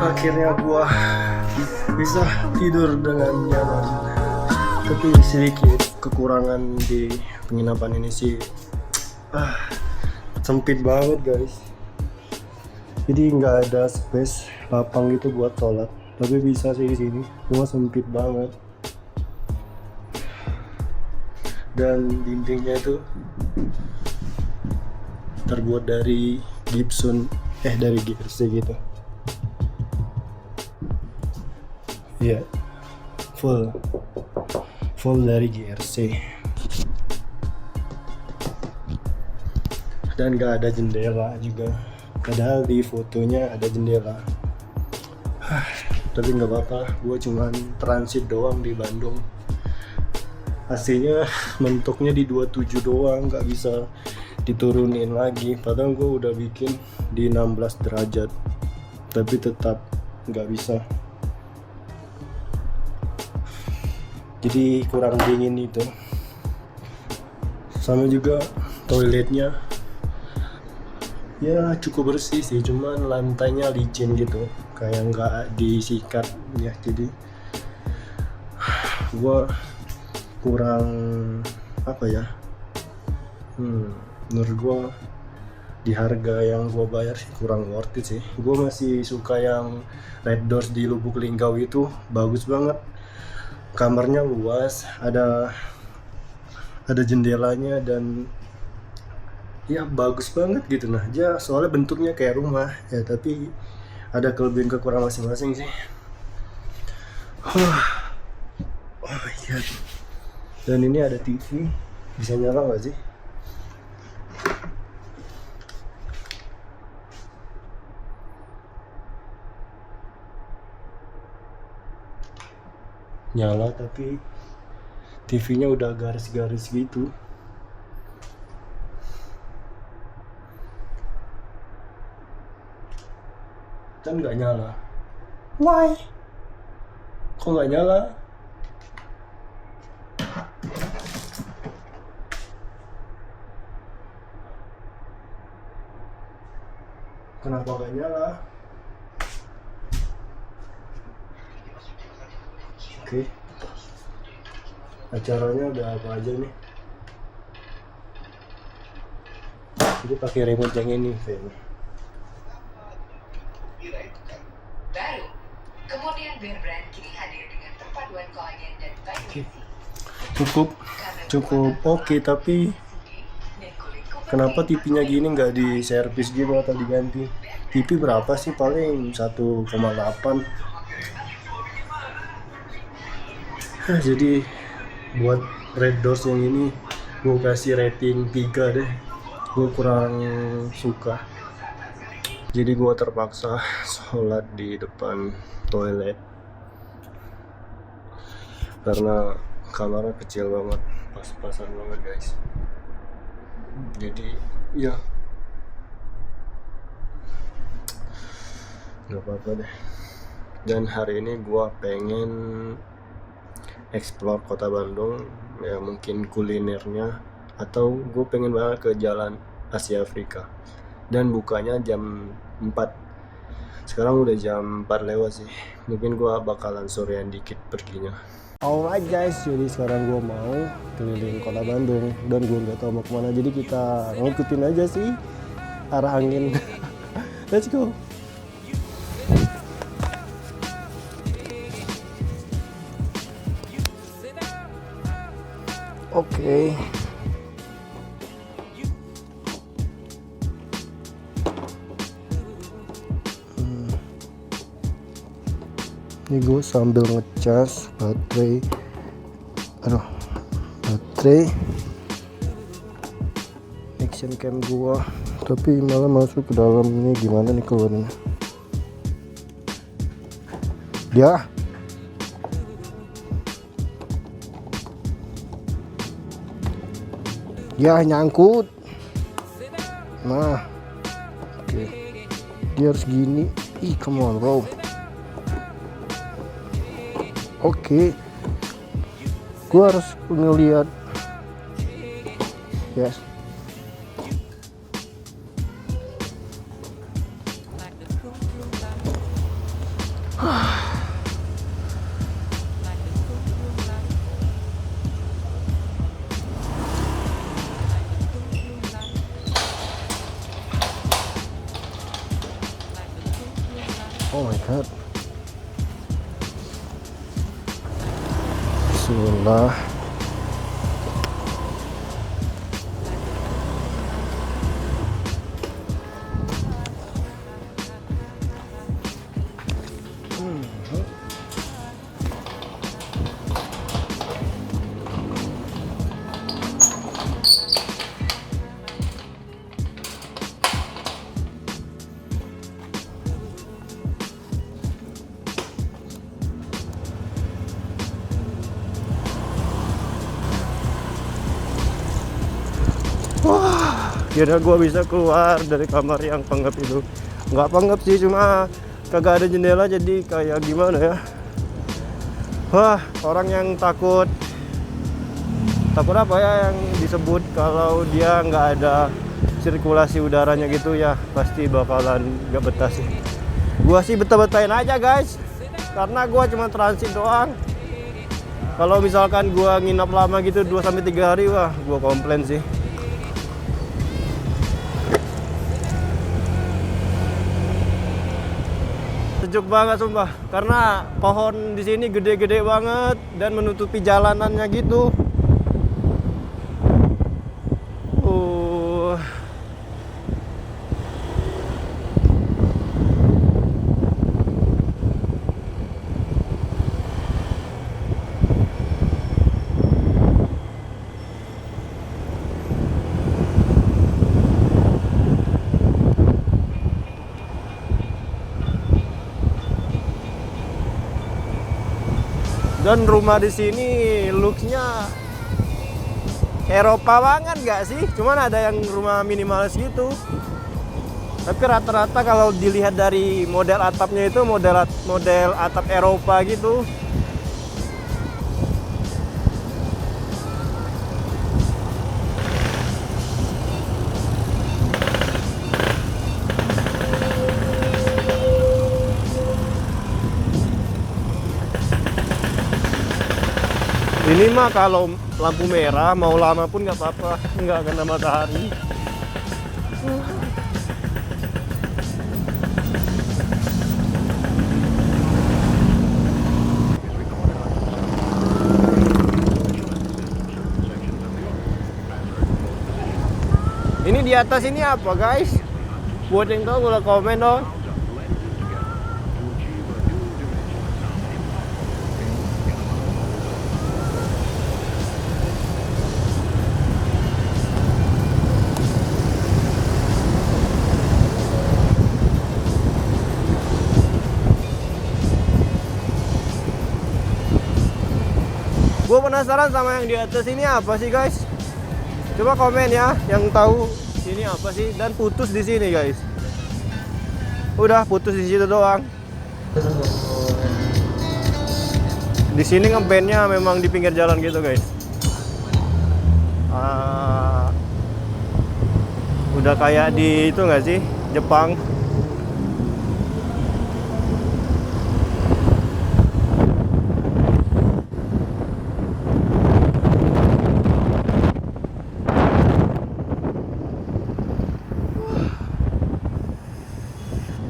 Akhirnya gua bisa tidur dengan nyaman. Tapi sedikit kekurangan di penginapan ini sih, sempit banget guys. Jadi nggak ada space lapang gitu buat sholat. Tapi bisa sih di sini, cuma sempit banget. Dan dindingnya itu terbuat dari gypsum, dari GRC gitu. Iya, full dari GRC. Dan gak ada jendela juga, padahal di fotonya ada jendela. Tapi nggak apa-apa, gue cuman transit doang di Bandung. AC-nya mentoknya di 27 doang, nggak bisa diturunin lagi. Padahal gue udah bikin di 16 derajat, tapi tetap nggak bisa. Jadi kurang dingin itu. Sama juga toiletnya ya cukup bersih sih, cuman lantainya licin gitu, kayak nggak disikat ya. Jadi gua kurang apa ya, menurut gua di harga yang gua bayar sih kurang worth it sih. Gua masih suka yang Red Doors di Lubuk Linggau, itu bagus banget, kamarnya luas, ada jendelanya, dan ya bagus banget gitu. Nah ya soalnya bentuknya kayak rumah ya, tapi ada kelebihan kekurangan masing-masing sih. Oh my god. Dan ini ada TV, bisa nyala nggak sih? Nyala, tapi TV-nya udah garis-garis gitu. Kan nggak nyala. Why? Kok nggak nyala? Kenapa nggak nyala? Oke. Acaranya udah apa aja nih? Jadi pakai remote yang ini kayaknya. Baru, kemudian Bear Brand kini hadir dengan perpaduan kolagen dan vitamin C. Cukup oke, tapi kenapa TV-nya gini nggak di servis gitu atau diganti? TV berapa sih? Paling 1,8. Jadi buat Red Doors yang ini gue kasih rating 3 deh. Gue kurang suka. Jadi gue terpaksa sholat di depan toilet karena kamarnya kecil banget, pas-pasan banget guys. Jadi ya nggak apa-apa deh. Dan hari ini gue pengen explore kota Bandung, ya mungkin kulinernya, atau gue pengen banget ke Jalan Asia Afrika. Dan bukanya jam 4. Sekarang udah jam 4 lewat sih. Mungkin gue bakalan sorean dikit perginya. Alright guys, jadi sekarang gue mau keliling kota Bandung dan gue nggak tahu mau kemana. Jadi kita ngikutin aja sih arah angin. Let's go. Oke. Ini gue sambil ngecas baterai action cam gue, tapi malah masuk ke dalam. Ini gimana nih keluarnya? Ya nyangkut. Nah oke. Dia harus gini. Come on bro. Oke. Gua harus ngeliat. Yes. Oh my god. Bismillah. Kira gua bisa keluar dari kamar yang pengap itu. Nggak pengap sih, cuma kagak ada jendela, jadi kayak gimana ya. Wah, orang yang takut apa ya yang disebut kalau dia nggak ada sirkulasi udaranya gitu ya, pasti bakalan nggak betah sih. Gua sih betah-betahin aja guys, karena gua cuma transit doang. Kalau misalkan gua nginap lama gitu 2-3 hari, wah gua komplain sih. Sejuk banget sumpah, karena pohon di sini gede-gede banget dan menutupi jalanannya gitu. Dan rumah di sini looksnya Eropa banget gak sih? Cuman ada yang rumah minimalis gitu. Tapi rata-rata kalau dilihat dari model atapnya itu model atap Eropa gitu. Ini mah kalau lampu merah mau lama pun nggak apa-apa, nggak kena matahari. Ini di atas ini apa guys? Buat yang tahu boleh komen dong. Gue penasaran sama yang di atas ini apa sih guys? Coba komen ya yang tahu ini apa sih, dan putus di sini guys. Udah putus di situ doang. Di sini ngebandnya memang di pinggir jalan gitu guys. Udah kayak di itu nggak sih, Jepang.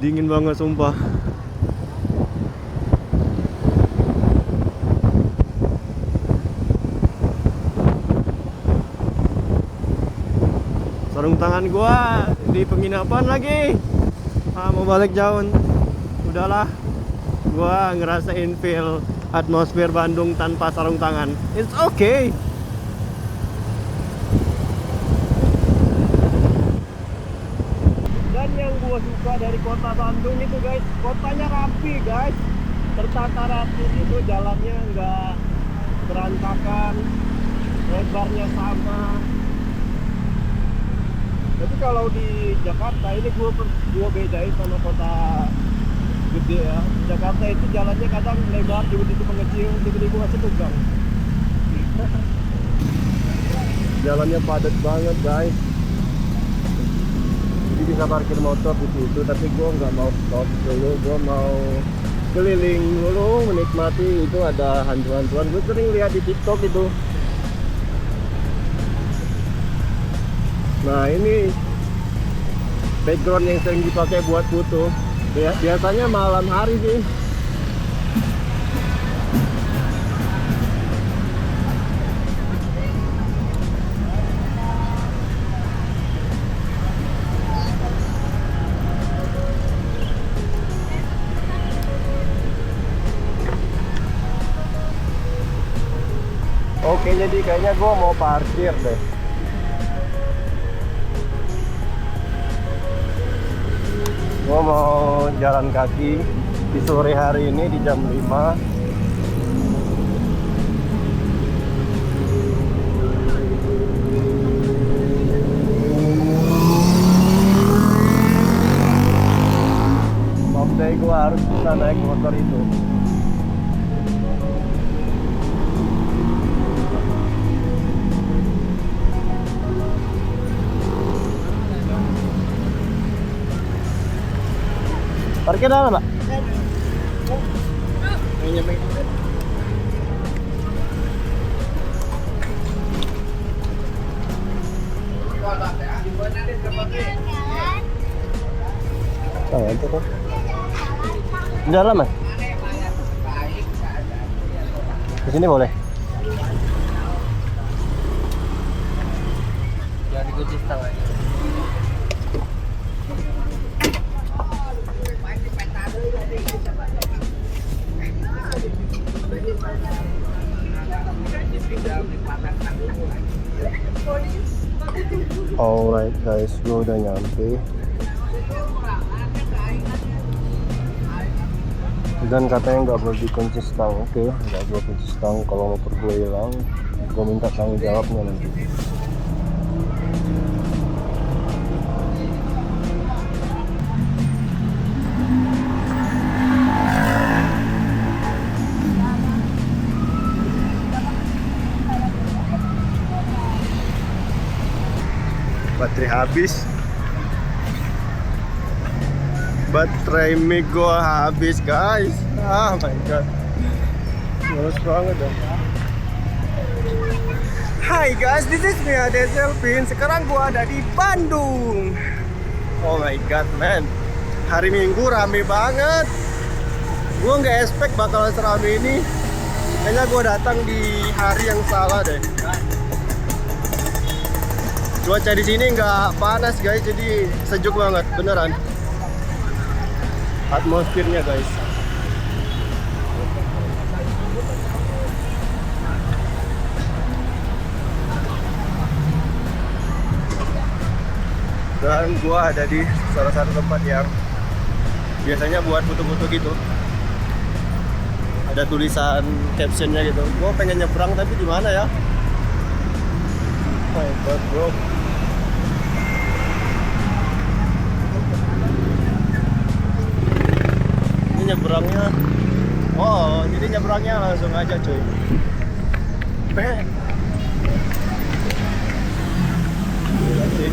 Dingin banget sumpah. Sarung tangan gua di penginapan lagi. Mau balik jauh. Udahlah. Gua ngerasain feel atmosfer Bandung tanpa sarung tangan. It's okay. Dan yang gua suka dari kota Bandung itu guys, kotanya rapi guys, tertata rapi itu, jalannya nggak berantakan, lebarnya sama. Tapi kalau di Jakarta ini gua bedain sama kota gede ya. Jakarta itu jalannya kadang lebar, tiba-tiba mengecil, tiba-tiba masih tegang. Jalannya padat banget guys. Jadi bisa parkir motor di situ, tapi gue nggak mau stop dulu, gue mau keliling dulu menikmati. Itu ada hantu-hantuan, gue sering lihat di TikTok itu. Nah ini background yang sering dipakai buat foto. Biasanya malam hari sih. Oke, jadi kayaknya gue mau parkir deh. Gue mau jalan kaki di sore hari ini di jam 5. Someday gue harus bisa naik motor itu. Parkir mana, Mbak? Oh, itu kok. Di dalam, Mas? Di sini boleh? Jangan dikunci setengah. Alright guys, gue udah nyampe. Dan katanya nggak boleh dikunci stang. Oke, nggak boleh kunci stang. Kalau motor gue hilang, gue minta tanggung jawabnya nanti. Baterai habis. Baterai mic gua habis, guys. Oh my god. Males banget dong. Hai guys, this is me Ade Selvin. Sekarang gua ada di Bandung. Oh my god, man. Hari Minggu rame banget. Gua nggak expect bakal serame ini. Kayaknya gua datang di hari yang salah deh. Cuaca di sini nggak panas guys, jadi sejuk banget, beneran. Atmosfernya guys. Dan gua ada di salah satu tempat yang biasanya buat foto-foto gitu. Ada tulisan captionnya gitu. Gua pengen nyebrang tapi di mana ya? Oh my god, bro. Nyebrangnya, oh jadi nyebrangnya langsung aja cuy. Gila sih.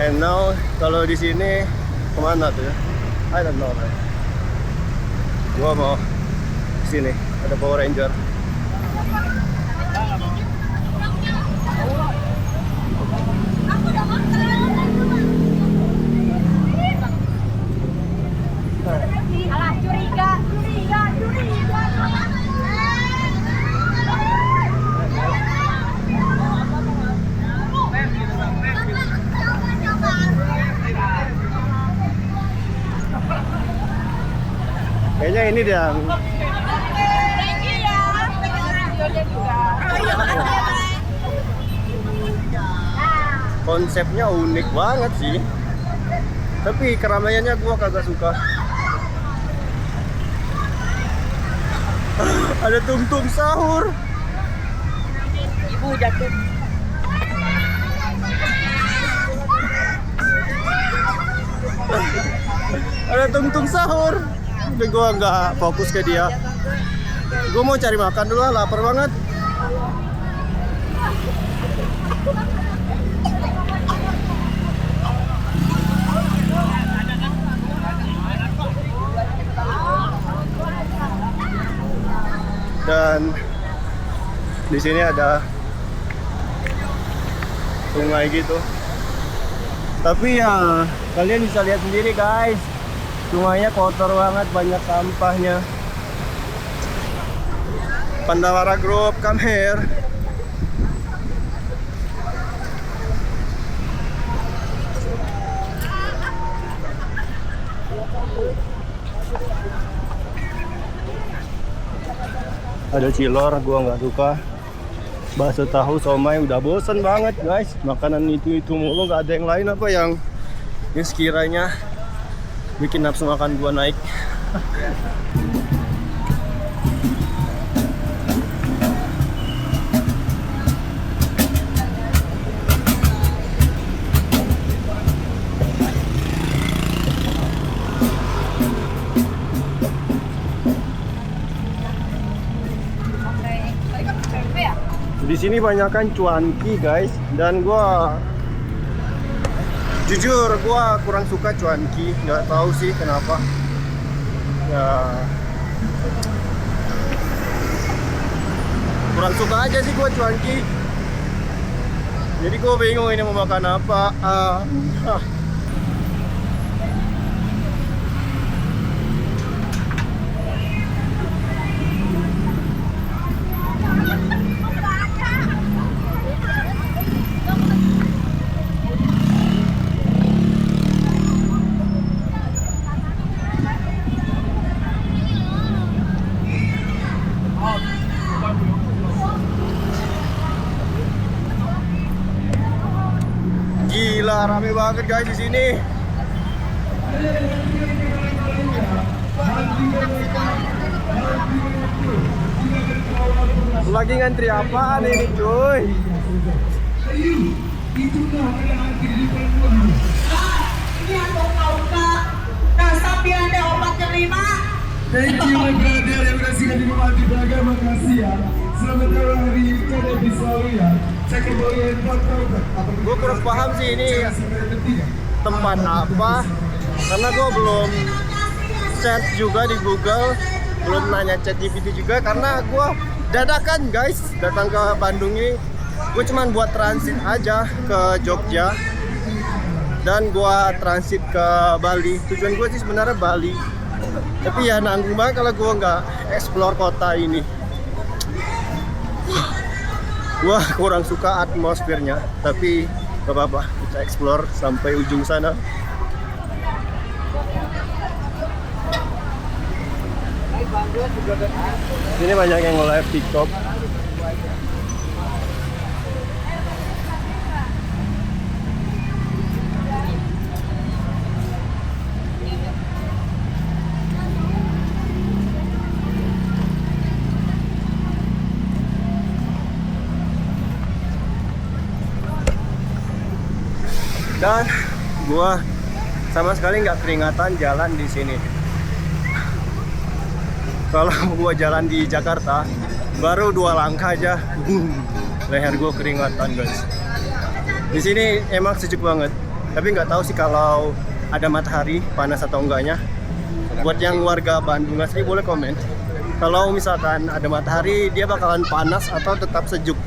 And now kalau di sini kemana tuh ya? I don't know man. Gua mau sini. Ada Power Ranger. Alah, curiga. Kayaknya ini dia. Konsepnya unik banget sih. Tapi keramaiannya gua kagak suka. Ada tung-tung sahur. Ibu jatuh. Ada tung-tung sahur. Tapi gua nggak fokus ke dia. Gua mau cari makan dulu, lapar banget. dan di sini ada sungai gitu. Tapi ya kalian bisa lihat sendiri guys, sungainya kotor banget, banyak sampahnya. Pandawara Group, come here. Ada cilor, gua nggak suka. Bakso tahu, somai, udah bosen banget guys. Makanan itu mulu, nggak ada yang lain apa yang sekiranya bikin nafsu makan gua naik. Di sini banyakkan cuanki guys, dan jujur gua kurang suka cuanki, nggak tahu sih kenapa. Ya kurang suka aja sih gua cuanki. Jadi gua bingung ini mau makan apa. Gila, rame banget guys di sini. Lagi ngantri apaan ini cuy? Ini aku tahu kak, tapi ada obat kelima. Thank you my brother yang udah singgah di rumah di Braga, makasih ya. Selamat datang hari ini di Solo ya. Saya kembali Gue kurang paham sih ini tempat apa, karena gue belum search juga di Google, belum nanya ChatGPT juga, karena gue dadakan guys datang ke Bandung ini. Gue cuman buat transit aja ke Jogja dan gue transit ke Bali. Tujuan gue sih sebenarnya Bali, tapi ya nanggung banget kalau gue nggak explore kota ini. Gua kurang suka atmosfernya, tapi gak apa-apa, kita explore sampai ujung sana. Sini banyak yang nge-live TikTok. Dan gua sama sekali nggak keringatan jalan di sini. Kalau gua jalan di Jakarta, baru 2 langkah aja, leher gua keringatan guys. Di sini emang sejuk banget, tapi nggak tahu sih kalau ada matahari panas atau enggaknya. Buat yang warga Bandung asli boleh komen. Kalau misalkan ada matahari, dia bakalan panas atau tetap sejuk.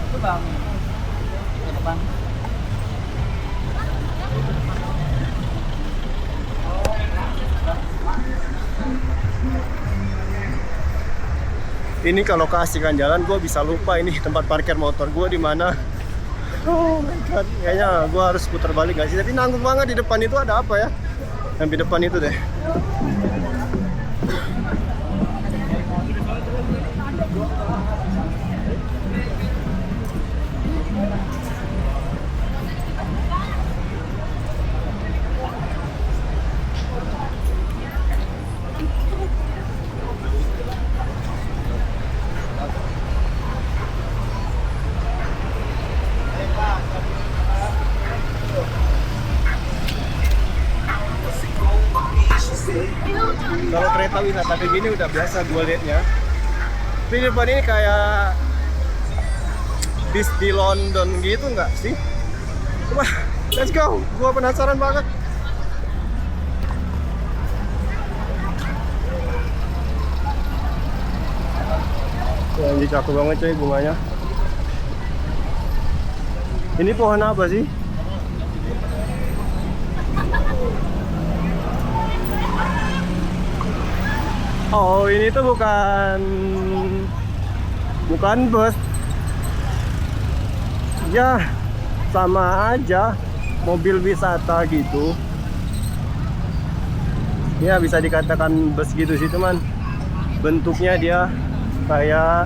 Itu bang, ke depan. Ini kalau keasikan jalan, gue bisa lupa ini tempat parkir motor gue di mana. Oh my god, kayaknya gue harus putar balik gak sih? Tapi nanggung banget, di depan itu ada apa ya? Yang di depan itu deh. Kalau kereta wisata kayak gini udah biasa gue liatnya. Tapi di depan ini kayak bis di London gitu nggak sih? Wah, let's go. Gue penasaran banget. Wah, ini cakep banget coy bunganya. Ini pohon apa sih? Oh, ini tuh bukan bus. Ya, sama aja mobil wisata gitu. Ya, bisa dikatakan bus gitu sih teman. Bentuknya dia kayak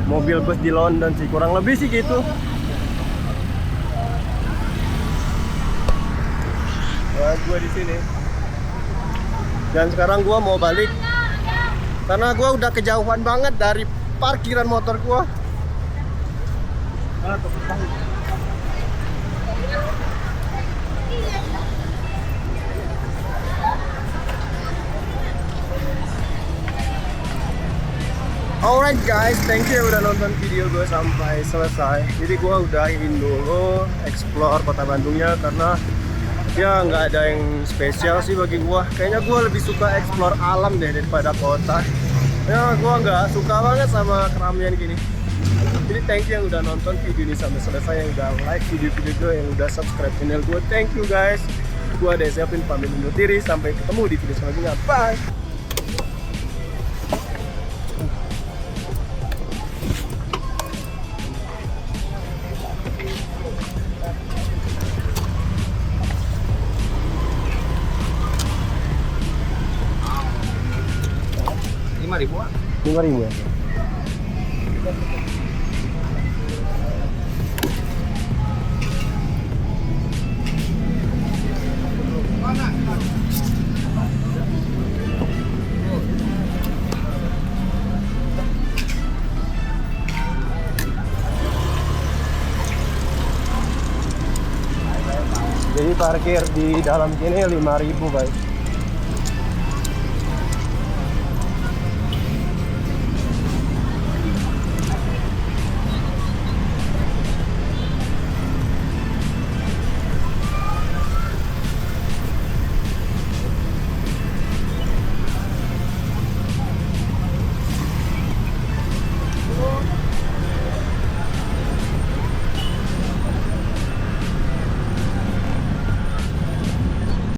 mobil bus di London sih, kurang lebih sih gitu. Nah, gua di sini. Dan sekarang gua mau balik karena gua udah kejauhan banget dari parkiran motor gua. Alright guys, thank you udah nonton video gue sampai selesai. Jadi gue udahin dulu explore kota Bandungnya karena ya nggak ada yang spesial sih bagi gue. Kayaknya gue lebih suka explore alam deh daripada kota. Ya gue nggak suka banget sama keramaian gini. Jadi thank you yang udah nonton video ini sampai selesai, yang udah like video-video gue, yang udah subscribe channel gue. Thank you guys. Gue ada siapin pamit undur diri. Sampai ketemu di video selanjutnya. Bye. Rp5.000 ya? Jadi parkir di dalam sini 5.000 guys.